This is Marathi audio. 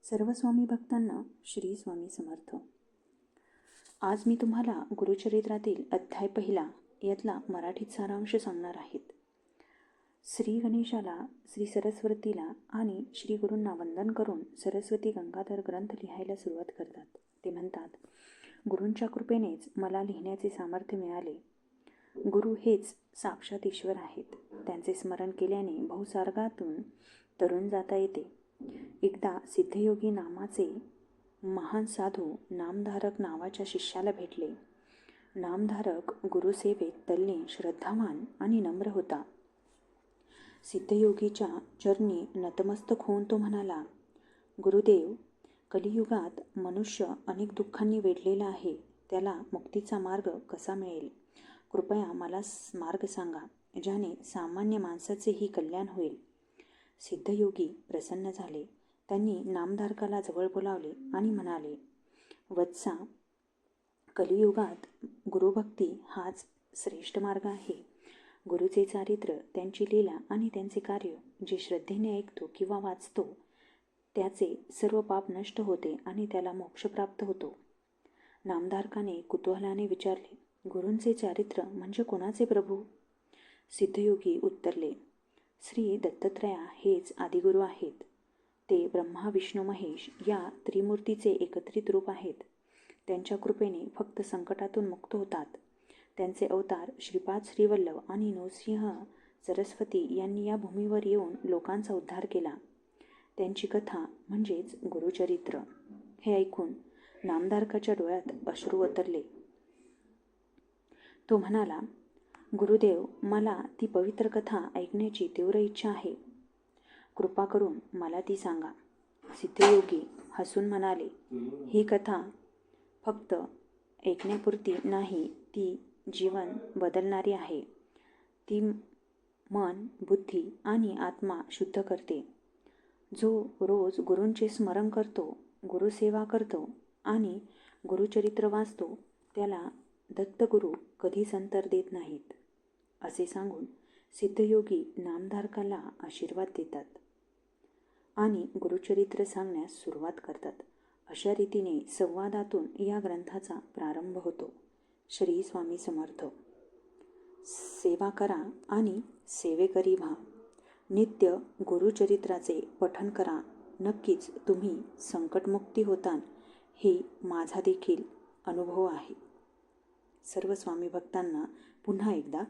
सर्व स्वामी भक्तांना श्री स्वामी समर्थ. आज मी तुम्हाला गुरुचरित्रातील अध्याय 1 यातला मराठीत सारांश सांगणार आहेत. श्री गणेशाला, श्री सरस्वतीला आणि श्री गुरूंना वंदन करून सरस्वती गंगाधर ग्रंथ लिहायला सुरुवात करतात. ते म्हणतात, गुरूंच्या कृपेनेच मला लिहिण्याचे सामर्थ्य मिळाले. गुरु हेच साक्षात ईश्वर आहेत. त्यांचे स्मरण केल्याने बहुसार्गातून तरुण जाता येते. एकदा सिद्धयोगी नामाचे महान साधू नामधारक नावाच्या शिष्याला भेटले. नामधारक गुरुसेवेत तल्लीन, श्रद्धावान आणि नम्र होता. सिद्धयोगीच्या चरणी नतमस्तक होऊन तो म्हणाला, गुरुदेव, कलियुगात मनुष्य अनेक दुःखांनी वेढलेला आहे. त्याला मुक्तीचा मार्ग कसा मिळेल? कृपया मला मार्ग सांगा, ज्याने सामान्य माणसाचेही कल्याण होईल. सिद्धयोगी प्रसन्न झाले. त्यांनी नामधारकाला जवळ बोलावले आणि म्हणाले, वत्सा, कलियुगात गुरुभक्ती हाच श्रेष्ठ मार्ग आहे. गुरुचे चारित्र्य, त्यांची लीला आणि त्यांचे कार्य जे श्रद्धेने ऐकतो किंवा वाचतो त्याचे सर्व पाप नष्ट होते आणि त्याला मोक्ष प्राप्त होतो. नामधारकाने कुतूहलाने विचारले, गुरूंचे चारित्र्य म्हणजे कोणाचे प्रभू? सिद्धयोगी उत्तरले, श्री दत्तात्रया हेच आदिगुरू आहेत. ते ब्रह्मा विष्णू महेश या त्रिमूर्तीचे एकत्रित रूप आहेत. त्यांच्या कृपेने फक्त संकटातून मुक्त होतात. त्यांचे अवतार श्रीपाद श्रीवल्लभ आणि नृसिंह सरस्वती यांनी या भूमीवर येऊन लोकांचा उद्धार केला. त्यांची कथा म्हणजेच गुरुचरित्र. हे ऐकून नामधारकाच्या डोळ्यात अश्रू उतरले. तो म्हणाला, गुरुदेव, मला ती पवित्र कथा ऐकण्याची तीव्र इच्छा आहे. कृपा करून मला ती सांगा. सिद्धयोगी हसून म्हणाले, ही कथा फक्त ऐकण्यापुरती नाही, ती जीवन बदलणारी आहे. ती मन, बुद्धी आणि आत्मा शुद्ध करते. जो रोज गुरूंचे स्मरण करतो, गुरुसेवा करतो आणि गुरुचरित्र वाचतो त्याला दत्तगुरू कधीच अंतर देत नाहीत. असे सांगून सिद्धयोगी नामधारकाला आशीर्वाद देतात आणि गुरुचरित्र सांगण्यास सुरुवात करतात. अशा रीतीने संवादातून या ग्रंथाचा प्रारंभ होतो. श्री स्वामी समर्थ. सेवा करा आणि सेवेकरी व्हा. नित्य गुरुचरित्राचे पठण करा. नक्कीच तुम्ही संकटमुक्ती होताल. हे माझा देखील अनुभव आहे. सर्व स्वामी भक्तांना पुन्हा एकदा